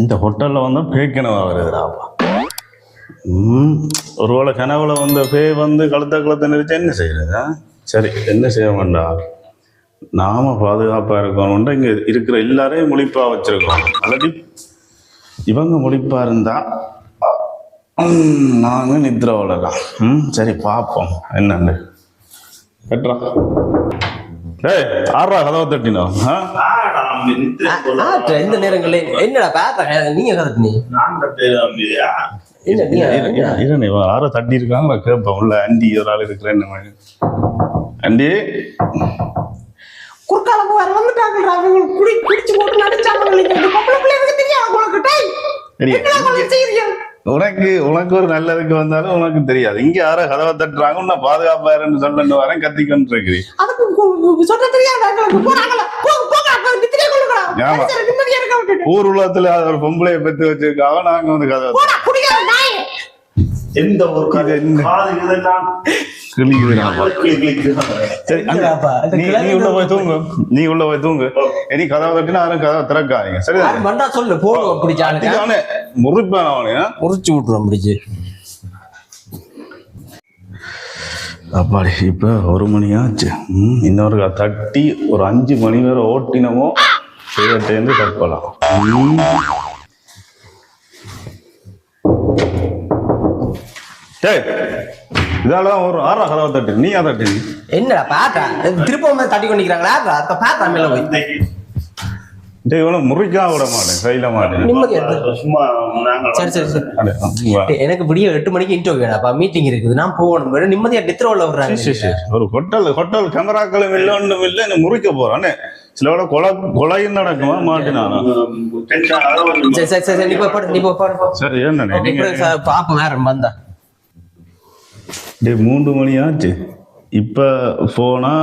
இந்த ஹோட்டலில் வந்து பேய் கனவா வருதுடாப்பா. ஒருவேளை கனவுல வந்து பேய் வந்து கழுத்த நிறுத்தி என்ன செய்யறது? சரி, என்ன செய்ய வேண்டாம், நாம பாதுகாப்பா இருக்கணும்ன்ற இங்க இருக்கிற எல்லாரையும் முழிப்பா வச்சிருக்கோம். அல்லது இவங்க முழிப்பா இருந்தா நாங்க நித்திர விடலாம். சரி பார்ப்போம் என்னன்னு. கட்டுறா டேய், ஆறா கதவை தட்டினோம். இந்த நேரங்களில் என்னடா பாத்த நீங்க கதட்டினீ? ஆற தட்டி இருக்காங்க கேட்பேன். உள்ள ஆண்டி ஒரு ஆள் இருக்கிறேன். ஆண்டி குறுக்கால வந்துட்டாங்க. குடிச்சு போட்டு நடிச்சாங்க. உனக்கு ஒரு நல்லதுக்கு வந்தாலும் உனக்கு தெரியாது. இங்க யாரோ கதவை தட்டுறாங்க, நான் பாதுகாப்பா இருந்து சொல்லு வரேன், கத்திக்கொண்டு இருக்கிறேன். ஊர் உலகத்துல ஒரு பொம்பளைய பெற்று வச்சிருக்காங்க, நாங்க வந்து கதவை எந்த ஒரு நீ உள்ள போய் தூங்கு. நீ உள்ள போய் தூங்கு. இனி கதவை தட்டினா யாரும் கதவை திறக்காதீங்க. சரி, சொல்லு போடுவோம். பிடிச்சானு முறிப்பான அவனு முறிச்சு விட்டுருவோம். பிடிச்சு அப்பாடி இப்ப 1 மணி ஆச்சு. இன்னொரு தட்டி ஒரு 5 மணி வரை ஓட்டினமோ செய்யட்டேந்து தப்பலாம். இதெல்லாம் ஒரு ஆறா கதவை தட்டு. நீ அதை தட்டு. என்னடா பாத்தா திருப்ப தட்டி கொண்டிருக்கிறாங்களா? பாத்தா மேல போய் இவனும் முறிக்கா விட மாட்டேன், கையில மாட்டேன். சரி சரி சரி. எனக்கு விடிய 8 மணிக்கு இன்டர்வியூடாப்பா, மீட்டிங் இருக்குது, நான் போகணும். நிம்மதியா நித்திரோல விடுறாங்க. ஒரு ஹோட்டல் கேமராக்களும் இல்லை, ஒன்றும் இல்லை, என்ன முறிக்க போறானே. சிலோட கொலையும் நடக்குமா மாட்டினானா? சரி, என்ன பாப்போம் வேற வந்தா. 3 மணி ஆச்சு. இப்ப போனா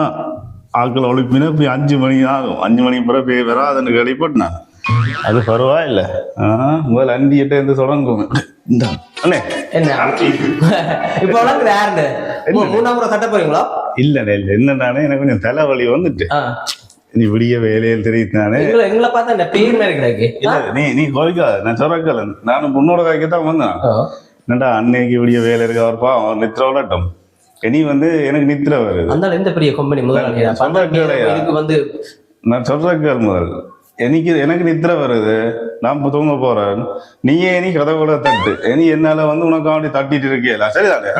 ஆக்கள் ஒழிப்பினா இப்ப 5 மணி ஆகும். 5 மணிக்கு பிறகு பேய் வராதுன்னு கேள்விப்பட்டேன். அது பரவாயில்ல. முதல்ல அண்டிகிட்ட இருந்து தொடங்கும். என்ன இப்ப வளர்க்குற யாருன்னு 3ஆம் முறை தட்ட போறீங்களா? இல்ல இல்ல, என்னன்னானே எனக்கு கொஞ்சம் தலைவலி வந்துட்டு. நீ விடிய வேலையில் தெரியுதானே. எங்களை பார்த்தா இந்த பேர் மாதிரி கிடைக்கு. நீ கோரிக்காத, நான் சொல்றக்கல. நானும் பொண்ணோட காய்க்கத்தான் வந்தேன். என்னடா அன்னைக்கு விடிய வேலை இருக்க அவர்ப்பா, அவன் நித்திர விடட்டும். இனி வந்து எனக்கு நித்திர வருது. அந்த எந்த பெரிய கம்பெனி முதலாளி வந்து நான் சொல்ற கேள் முதல். எனக்கு நித்திர வருது, நான் தூங்க போறேன். நீயே நீ கதவுல தட்டு. இனி என்னால வந்து உனக்கு அவனை தட்டிட்டு இருக்கேன். சரிதானே?